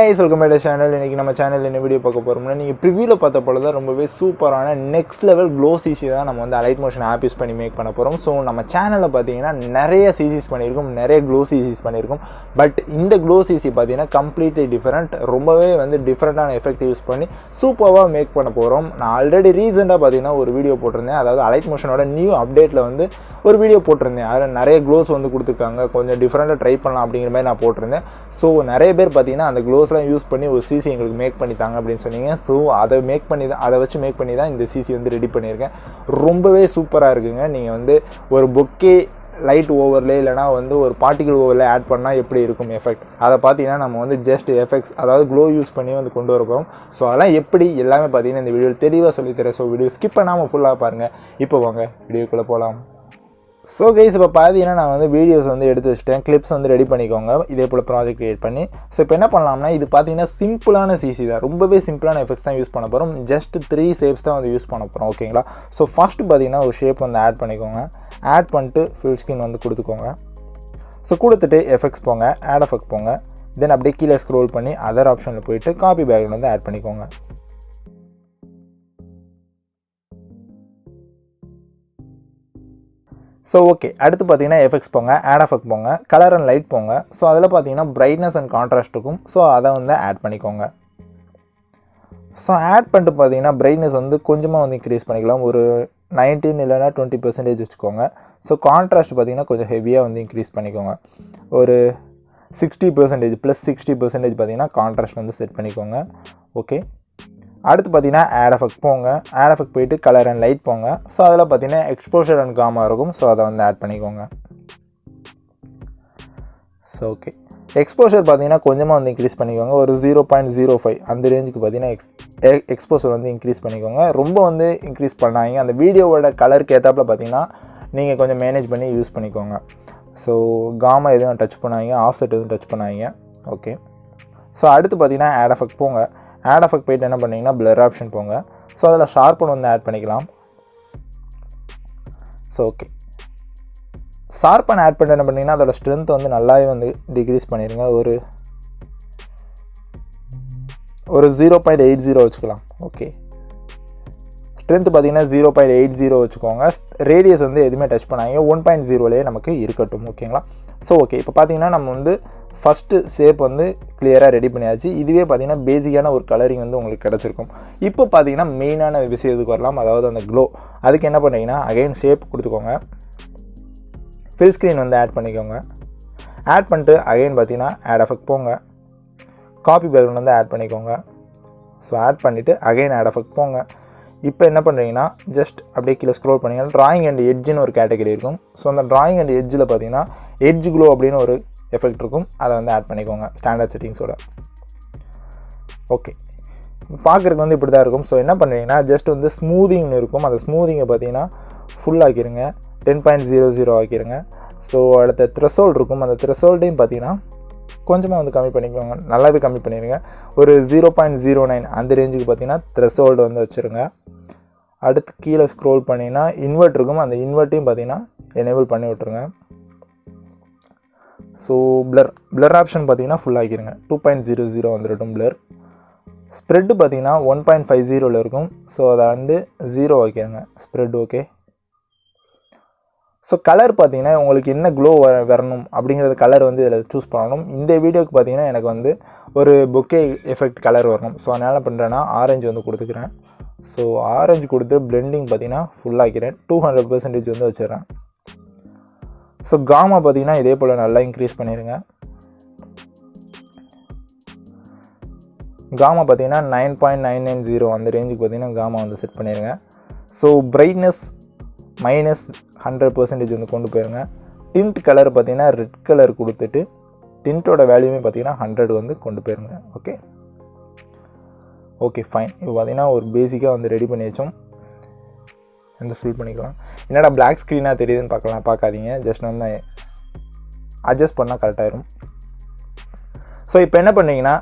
guys, welcome back to the channel. இன்னைக்கு நம்ம சேனல்ல என்ன வீடியோ பார்க்க போறோம்னா நீங்க ப்ரிவியூல பார்த்த போல தான் ரொம்பவே சூப்பரான நெக்ஸ்ட் லெவல் க்ளோ சிசி தான் நம்ம வந்து அலைட் மோஷன் ஆப் யூஸ் பண்ணி மேக் பண்ண போறோம். சோ நம்ம சேனல்ல பாத்தீங்கன்னா நிறைய சிசிஸ் பண்ணிருக்கோம், நிறைய க்ளோ சிசிஸ் பண்ணிருக்கோம். பட் இந்த க்ளோ சிசி பாத்தீங்கன்னா கம்ப்ளீட்லி டிஃபரண்ட், ரொம்பவே வந்து டிஃபரண்டான எஃபெக்ட் யூஸ் பண்ணி சூப்பரா மேக் பண்ண போறோம். நான் ஆல்ரெடி ரீசெண்டா பாத்தீங்கன்னா ஒரு வீடியோ போட்டிருந்தேன், அதாவது அலைட் மோஷனோட நியூ அப்டேட்ல வந்து ஒரு வீடியோ போட்டிருந்தேன். அதுல நிறைய க்ளோஸ் வந்து கொடுத்துருக்காங்க, கொஞ்சம் டிஃபரெண்டா ட்ரை பண்ணலாம் அப்படிங்கிற மாதிரி நான் போட்டிருந்தேன். ஸோ நிறைய பேர் பார்த்தீங்கன்னா அந்த க்ளோஸ்லாம் யூஸ் பண்ணி ஒரு சிசி எங்களுக்கு மேக் பண்ணி தாங்க அப்படின்னு சொன்னீங்க. ஸோ அதை வச்சு மேக் பண்ணி தான் இந்த சிசி வந்து ரெடி பண்ணியிருக்கேன். ரொம்பவே சூப்பராக இருக்குங்க. நீங்கள் வந்து ஒரு பொக்கே லைட் ஓவரில் இல்லைனா வந்து ஒரு பார்ட்டிகல் ஓவரில் ஆட் பண்ணால் எப்படி இருக்கும் எஃபெக்ட், அதை பார்த்தீங்கன்னா நம்ம வந்து ஜஸ்ட் எஃபெக்ட்ஸ் அதாவது க்ளோ யூஸ் பண்ணி வந்து கொண்டு வர போகிறோம். ஸோ அதெல்லாம் எப்படி எல்லாமே பார்த்தீங்கன்னா இந்த வீடியோ தெளிவாக சொல்லித்தரேன். ஸோ வீடியோ ஸ்கிப் பண்ணாமல் ஃபுல்லாக பாருங்கள். இப்போ வாங்க வீடியோக்குள்ளே போகலாம். ஸோ கைஸ், இப்போ பார்த்தீங்கன்னா நான் வந்து வீடியோஸ் வந்து எடுத்து வச்சுட்டேன், கிளிப்ஸ் வந்து ரெடி பண்ணிக்கோங்க இதே போல் ப்ராஜெக்ட் க்ரியேட் பண்ணி. ஸோ இப்போ என்ன பண்ணலாம்னா, இது பார்த்தீங்கன்னா சிம்பிளான சிசி தான், ரொம்பவே சிம்பிளான எஃபெக்ட்ஸ் தான் யூஸ் பண்ண போகிறோம். ஜஸ்ட் 3 ஷேப்ஸ் தான் வந்து யூஸ் பண்ண போகிறோம். ஓகேங்களா? ஸோ ஃபஸ்ட்டு பார்த்தீங்கன்னா ஒரு ஷேப் வந்து ஆட் பண்ணிக்கோங்க. ஆட் பண்ணிட்டு ஃபில் ஸ்கிரீன் வந்து கொடுத்துக்கோங்க. ஸோ கொடுத்துட்டு எஃபெக்ட்ஸ் போங்க, ஆட் எஃபெக்ட் போங்க. தென் அப்படியே கீழே ஸ்க்ரோல் பண்ணி அதர் ஆப்ஷனில் போயிட்டு காப்பி பேக்ரவுண்ட் வந்து ஆட் பண்ணிக்கோங்க. ஸோ ஓகே, அடுத்து பார்த்தீங்கன்னா எஃபெக்ட்ஸ் போங்க, ஆட் எஃபெக்ட் போங்க, கலர் அண்ட் லைட் போங்க. ஸோ அதில் பார்த்தீங்கன்னா பிரைட்னஸ் அண்ட் கான்ட்ராஸ்ட் இருக்கும். ஸோ அதை வந்து ஆட் பண்ணிக்கோங்க. ஸோ ஆட் பண்ணிட்டு பார்த்தீங்கன்னா பிரைட்னஸ் வந்து கொஞ்சமாக வந்து இன்க்ரீஸ் பண்ணிக்கலாம், ஒரு 19 இல்லைனா 20% வச்சுக்கோங்க. ஸோ கான்ட்ராஸ்ட் பார்த்தீங்கன்னா கொஞ்சம் ஹெவியாக வந்து இன்க்ரீஸ் பண்ணிக்கோங்க, ஒரு 60% ப்ளஸ் 60% பார்த்தீங்கன்னா கான்ட்ராஸ்ட் வந்து செட் பண்ணிக்கோங்க. ஓகே, அடுத்து பார்த்தீங்கன்னா ஆட் எஃபெக்ட் போங்க, ஆட் எஃபெக்ட் போயிட்டு கலர் அண்ட் லைட் போங்க. ஸோ அதில் பார்த்தீங்கன்னா எக்ஸ்போஷர் அண்ட் காமா இருக்கும். ஸோ அதை வந்து ஆட் பண்ணிக்கோங்க. ஸோ ஓகே, எக்ஸ்போஷர் பார்த்தீங்கன்னா கொஞ்சமாக வந்து இன்க்ரீஸ் பண்ணிக்கோங்க, ஒரு 0.05 அந்த ரேஞ்சுக்கு பார்த்தீங்கன்னா எக்ஸ்போஷர் வந்து இன்க்ரீஸ் பண்ணிக்கோங்க. ரொம்ப வந்து இன்க்ரீஸ் பண்ணாங்க, அந்த வீடியோவோட கலருக்கு ஏற்றாப்பில் பார்த்தீங்கன்னா நீங்கள் கொஞ்சம் மேனேஜ் பண்ணி யூஸ் பண்ணிக்கோங்க. ஸோ காமா எதுவும் டச் பண்ணாங்க, ஆஃப்செட் எதுவும் டச் பண்ணாங்க. ஓகே, ஸோ அடுத்து பார்த்தீங்கன்னா ஆட் எஃபெக்ட் போங்க. ஆட் எஃபெக்ட் போய்ட்டு என்ன பண்ணிங்கன்னா பிளர் ஆப்ஷன் போங்க. ஸோ அதில் ஷார்ப்பன் வந்து ஆட் பண்ணிக்கலாம். ஸோ ஓகே, ஷார்ப்பன் ஆட் பண்ணிட்டு என்ன பண்ணிங்கன்னா அதோட ஸ்ட்ரென்த் வந்து நல்லாவே வந்து டிக்ரீஸ் பண்ணிடுங்க, ஒரு 0.80 வச்சுக்கலாம். ஓகே, ஸ்ட்ரென்த் பார்த்தீங்கன்னா 0.80 வச்சுக்கோங்க. ரேடியஸ் வந்து எதுவுமே டச் பண்ணாங்க, 1.0லேயே நமக்கு இருக்கட்டும். ஓகேங்களா? ஸோ ஓகே, இப்போ பார்த்தீங்கன்னா நம்ம வந்து ஃபஸ்ட்டு ஷேப் வந்து கிளியராக ரெடி பண்ணியாச்சு. இதுவே பார்த்தீங்கன்னா பேசிக்கான ஒரு கலரிங் வந்து உங்களுக்கு கிடச்சிருக்கும். இப்போ பார்த்தீங்கன்னா மெயினான விஷயத்துக்கு வரலாம், அதாவது அந்த க்ளோ. அதுக்கு என்ன பண்ணுறீங்கன்னா அகைன் ஷேப் கொடுத்துக்கோங்க, ஃபில் ஸ்க்ரீன் வந்து ஆட் பண்ணிக்கோங்க. ஆட் பண்ணிட்டு அகைன் பார்த்தீங்கன்னா ஆட் எஃபெக்ட் போங்க, காப்பி பேக்ரவுண்ட் வந்து ஆட் பண்ணிக்கோங்க. ஸோ ஆட் பண்ணிவிட்டு அகைன் ஆட் எஃபெக்ட் போங்க. இப்போ என்ன பண்ணுறீங்கன்னா ஜஸ்ட் அப்படியே கீழே ஸ்க்ரோல் பண்ணிங்கன்னா ட்ராயிங் அண்ட் எட்ஜுன்னு ஒரு கேட்டகரி இருக்கும். ஸோ அந்த ட்ராயிங் அண்ட் எட்ஜில் பார்த்தீங்கன்னா எட்ஜ் க்ளோ அப்படின்னு ஒரு எஃபெக்ட் இருக்கும், அதை வந்து ஆட் பண்ணிக்கோங்க ஸ்டாண்டர்ட் செட்டிங்ஸோட. ஓகே, பார்க்குறதுக்கு வந்து இப்படி தான் இருக்கும். ஸோ என்ன பண்ணுறீங்கன்னா ஜஸ்ட் வந்து ஸ்மூதிங்னு இருக்கும், அந்த ஸ்மூதிங்கை பார்த்தீங்கன்னா ஃபுல் ஆக்கிடுங்க, 10.00 ஆக்கிடுங்க. ஸோ அடுத்த த்ரெஷோல்ட் இருக்கும், அந்த த்ரெஷோல்டையும் பார்த்தீங்கன்னா கொஞ்சமாக வந்து கம்மி பண்ணிக்கோங்க, நல்லாவே கம்மி பண்ணிடுங்க, ஒரு 0.09 அந்த ரேஞ்சுக்கு பார்த்தீங்கன்னா த்ரெஷோல்டு வந்து வச்சுருங்க. அடுத்து கீழே ஸ்க்ரோல் பண்ணிங்கன்னா இன்வெர்ட் இருக்கும், அந்த இன்வெர்ட்டையும் பார்த்தீங்கன்னா எனேபிள் பண்ணி விட்ருங்க. ஸோ பிளர் ஆப்ஷன் பார்த்தீங்கன்னா ஃபுல் ஆக்கிடுங்க, 2.00 வந்துடட்டும் பிளர். ஸ்ப்ரெட்டு பார்த்தீங்கன்னா 1.50 இருக்கும். ஸோ அதை வந்து 0 ஆக்கிடுங்க ஸ்ப்ரெட். ஓகே, ஸோ கலர் பார்த்தீங்கன்னா உங்களுக்கு என்ன க்ளோ வரணும் அப்படிங்கிறது கலர் வந்து இதில் சூஸ் பண்ணணும். இந்த வீடியோக்கு பார்த்தீங்கன்னா எனக்கு வந்து ஒரு பொக்கே எஃபெக்ட் கலர் வரணும். ஸோ அதனால் என்ன பண்ணுறேன்னா ஆரஞ்சு வந்து கொடுத்துக்கிறேன். ஸோ ஆரஞ்சு கொடுத்து பிளெண்டிங் பார்த்தீங்கன்னா ஃபுல்லாக்கிறேன், 200% வந்து வச்சிடறேன். ஸோ காமா பார்த்தீங்கன்னா இதே போல் நல்லா இன்க்ரீஸ் பண்ணிடுங்க. காமா பார்த்தீங்கன்னா 9.990 அந்த ரேஞ்சுக்கு பார்த்தீங்கன்னா காமா வந்து செட் பண்ணிடுங்க. ஸோ பிரைட்னஸ் -100% வந்து கொண்டு போயிருங்க. டிண்ட் கலர் பார்த்தீங்கன்னா ரெட் கலர் கொடுத்துட்டு டிண்ட்டோட வேல்யூமே பார்த்தீங்கன்னா 100 வந்து கொண்டு போயிருங்க. Okay okay fine. இப்போ பார்த்தீங்கன்னா ஒரு பேசிக்காக வந்து ரெடி பண்ணி வச்சோம், வந்து ஃபில் பண்ணிக்கலாம். என்னடா பிளாக் ஸ்க்ரீனாக தெரியுதுன்னு பார்க்காதீங்க, ஜஸ்ட் வந்து அட்ஜஸ்ட் பண்ணால் கரெக்டாகிடும். ஸோ இப்போ என்ன பண்ணுறீங்கன்னா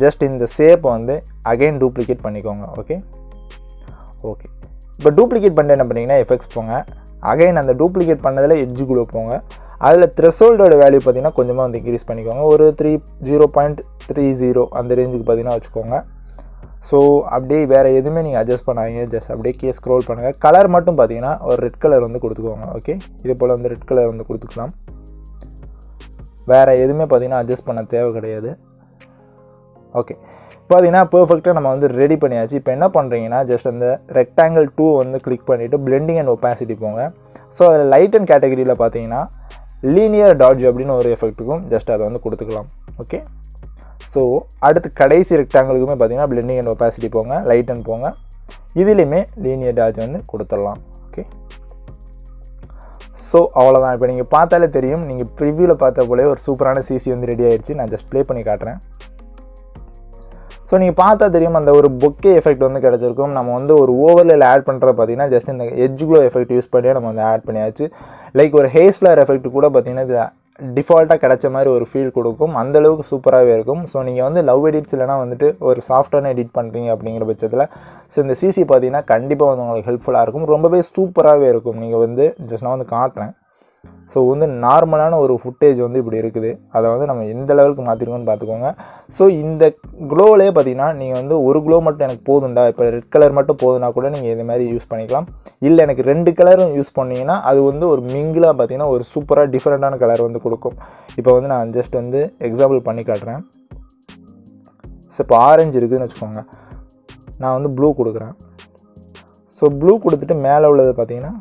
ஜஸ்ட் இந்த ஷேப்பை வந்து அகைன் டூப்ளிகேட் பண்ணிக்கோங்க. ஓகே ஓகே, இப்போ டூப்ளிகேட் பண்ணிட்டு என்ன பண்ணுறீங்கன்னா எஃபெக்ட்ஸ் போங்க. அகைன் அந்த டூப்ளிகேட் பண்ணதில் எட்ஜுக்குள்ளே போங்க. அதில் த்ரெஷோல்டோட வேல்யூ பார்த்தீங்கன்னா கொஞ்சமாக வந்து இன்க்ரீஸ் பண்ணிக்கோங்க. ஒரு 0.30 அந்த ரேஞ்சுக்கு பார்த்தீங்கன்னா வச்சுக்கோங்க. ஸோ அப்படியே வேறு எதுவுமே நீங்கள் அட்ஜஸ்ட் பண்ணாதீங்க. ஜஸ்ட் அப்படியே ஸ்க்ரோல் பண்ணுங்கள். கலர் மட்டும் பார்த்தீங்கன்னா ஒரு ரெட் கலர் வந்து கொடுத்துக்கோங்க. ஓகே, இதே போல் வந்து ரெட் கலர் வந்து கொடுத்துக்கலாம். வேறு எதுவுமே பார்த்தீங்கன்னா அட்ஜஸ்ட் பண்ண தேவை கிடையாது. ஓகே, பார்த்தீங்கன்னா பர்ஃபெக்டாக நம்ம வந்து ரெடி பண்ணியாச்சு. இப்போ என்ன பண்ணுறீங்கன்னா ஜஸ்ட் அந்த ரெக்டாங்கிள் 2 வந்து கிளிக் பண்ணிவிட்டு பிளெண்டிங் அண்ட் ஒப்பாசிட்டி போங்க. ஸோ அதில் லைட் அண்ட் கேட்டகரியில் பார்த்தீங்கன்னா லீனியர் டாட்ஜ் அப்படின்னு ஒரு எஃபெக்ட் இருக்கும். ஜஸ்ட் அதை வந்து கொடுத்துக்கலாம். ஓகே, ஸோ அடுத்து கடைசி ரெக்டாங்கிளுக்குமே பார்த்தீங்கன்னா பிளெண்டிங் அண்ட் ஒப்பாசிட்டி போங்க, லைட் அண்ட் போங்க. இதுலேயுமே லீனியர் டாட்ஜ் வந்து கொடுத்துடலாம். ஓகே, ஸோ அவ்வளோதான். இப்போ நீங்கள் பார்த்தாலே தெரியும், நீங்கள் ப்ரிவியூவில் பார்த்த போலே ஒரு சூப்பரான சிசி வந்து ரெடி ஆயிடுச்சு. நான் ஜஸ்ட் ப்ளே பண்ணி காட்டுறேன். ஸோ நீங்கள் பார்த்தா தெரியும் அந்த ஒரு பொக்கே எஃபெக்ட் வந்து கிடச்சிருக்கும். நம்ம வந்து ஒரு ஓவர்லேயில் ஆட் பண்ணுறது பார்த்தீங்கன்னா ஜஸ்ட் இந்த எட்ஜ் க்ளோ எஃபெக்ட் யூஸ் பண்ணி நம்ம வந்து ஆட் பண்ணியாச்சு. லைக் ஒரு ஹேஸ் ஃப்ளேர் எஃபெக்ட் கூட பார்த்தீங்கன்னா இது டிஃபால்ட்டாக கிடச்ச மாதிரி ஒரு ஃபீல் கொடுக்கும். அந்தளவுக்கு சூப்பராகவே இருக்கும். ஸோ நீங்கள் வந்து லவ் எடிட்ஸ் இல்லைனா வந்துட்டு ஒரு சாஃப்ட்வேர் எடிட் பண்ணுறீங்க அப்படிங்கிற பட்சத்தில் ஸோ இந்த சிசி பார்த்தீங்கன்னா கண்டிப்பாக வந்து உங்களுக்கு ஹெல்ப்ஃபுல்லாக இருக்கும். ரொம்பவே சூப்பராகவே இருக்கும். நீங்கள் வந்து ஜஸ்ட் நான் வந்து காட்டுறேன். ஸோ வந்து நார்மலான ஒரு ஃபுட்டேஜ் வந்து இப்படி இருக்குது. அதை வந்து நம்ம எந்த லெவலுக்கு மாற்றிருக்கோன்னு பார்த்துக்கோங்க. ஸோ இந்த க்ளோவிலே பார்த்தீங்கன்னா நீங்கள் வந்து ஒரு க்ளோ மட்டும் எனக்கு போதுண்டா, இப்போ ரெட் கலர் மட்டும் போதுன்னா கூட நீங்கள் இது மாதிரி யூஸ் பண்ணிக்கலாம். இல்லை எனக்கு 2 கலரும் யூஸ் பண்ணிங்கன்னா அது வந்து ஒரு மிங்கிளாக பார்த்தீங்கன்னா ஒரு சூப்பராக டிஃப்ரெண்ட்டான கலர் வந்து கொடுக்கும். இப்போ வந்து நான் ஜஸ்ட் வந்து எக்ஸாம்பிள் பண்ணி காட்டுறேன். ஸோ இப்போ ஆரஞ்சு இருக்குதுன்னு வச்சுக்கோங்க, நான் வந்து ப்ளூ கொடுக்குறேன். ஸோ ப்ளூ கொடுத்துட்டு மேலே உள்ளது பார்த்தீங்கன்னா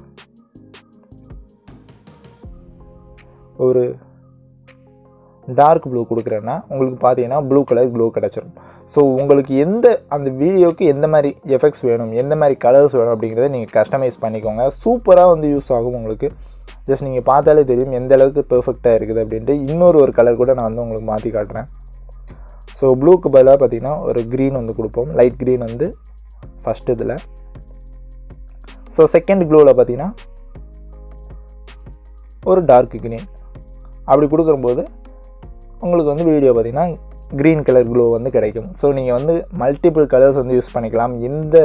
ஒரு டார்க் ப்ளூ கொடுக்குறேன்னா உங்களுக்கு பார்த்தீங்கன்னா ப்ளூ கலர் க்ளோ கிடச்சிரும். ஸோ உங்களுக்கு எந்த அந்த வீடியோவுக்கு எந்த மாதிரி எஃபெக்ட்ஸ் வேணும், எந்த மாதிரி கலர்ஸ் வேணும் அப்படிங்கிறத நீங்கள் கஸ்டமைஸ் பண்ணிக்கோங்க. சூப்பராக வந்து யூஸ் ஆகும் உங்களுக்கு. ஜஸ்ட் நீங்கள் பார்த்தாலே தெரியும் எந்த அளவுக்கு பெர்ஃபெக்டாக இருக்குது அப்படின்ட்டு. இன்னொரு கலர் கூட நான் வந்து உங்களுக்கு மாற்றி காட்டுறேன். ஸோ ப்ளூக்கு பதிலாக பார்த்தீங்கன்னா ஒரு க்ரீன் வந்து கொடுப்போம். லைட் க்ரீன் வந்து ஃபஸ்ட் இதில். ஸோ செகண்ட் க்ளோவில் பார்த்தீங்கன்னா ஒரு டார்க் க்ரீன் அப்படி கொடுக்கும்போது உங்களுக்கு வந்து வீடியோ பார்த்திங்கன்னா க்ரீன் கலர் க்ளோ வந்து கிடைக்கும். ஸோ நீங்கள் வந்து மல்டிபிள் கலர்ஸ் வந்து யூஸ் பண்ணிக்கலாம். இந்த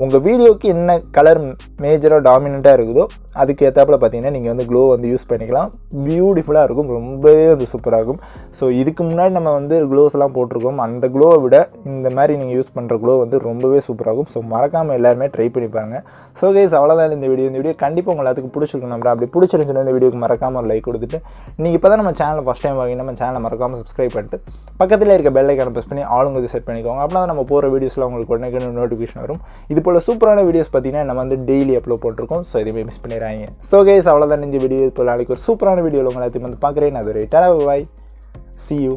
உங்கள் வீடியோவுக்கு என்ன கலர் மேஜராக டாமினண்ட்டாக இருக்குதோ அதுக்கு ஏற்றாப்புல பார்த்தீங்கன்னா நீங்கள் வந்து க்ளோ வந்து யூஸ் பண்ணிக்கலாம். பியூட்டிஃபுல்லாக இருக்கும், ரொம்பவே வந்து சூப்பராக இருக்கும். ஸோ இதுக்கு முன்னாடி நம்ம வந்து க்ளோஸ்லாம் போட்டிருக்கோம். அந்த க்ளோவை விட இந்த மாதிரி நீங்கள் யூஸ் பண்ணுற க்ளோ வந்து ரொம்பவே சூப்பராகும். ஸோ மறக்காமல் எல்லாருமே ட்ரை பண்ணிப்பாங்க. ஸோ கைஸ் அவ்வளோதான் இந்த வீடியோ கண்டிப்பாக உங்கள் எல்லாத்துக்கும் பிடிச்சிருக்கும். நம்ம அப்படி பிடிச்சிருந்துச்சுன்னா இந்த வீடியோக்கு மறக்காமல் ஒரு லைக் கொடுத்துட்டு, நீங்கள் இப்போ தான் நம்ம சேனல் ஃபஸ்ட் டைம் வாங்கி நம்ம சேனலை மறக்காமல் சப்ஸ்கிரைப் பண்ணிட்டு பக்கத்தில் இருக்க பெல் ஐக்கானை ப்ரெஸ் பண்ணி ஆளுங்க வந்து செட் பண்ணிக்கோங்க. அப்படின்னா நம்ம போகிற வீடியோஸில் உங்களுக்கு உடனே நோட்டிஃபிகேஷன் வரும். இது போல் சூப்பரான வீடியோஸ் பார்த்தீங்கன்னா நம்ம வந்து டெய்லி அப்லோட் போட்டிருக்கோம். ஸோ இதுவே மிஸ் பண்ணிடுறாங்க. ஸோ கைஸ் அவ்வளோதான் இந்த வீடியோ. இப்போ நாளைக்கு ஒரு சூப்பரான வீடியோவில் உங்களை எல்லாத்தையும் வந்து பார்க்குறேன். அது ஒரு டாடா, பை, see you.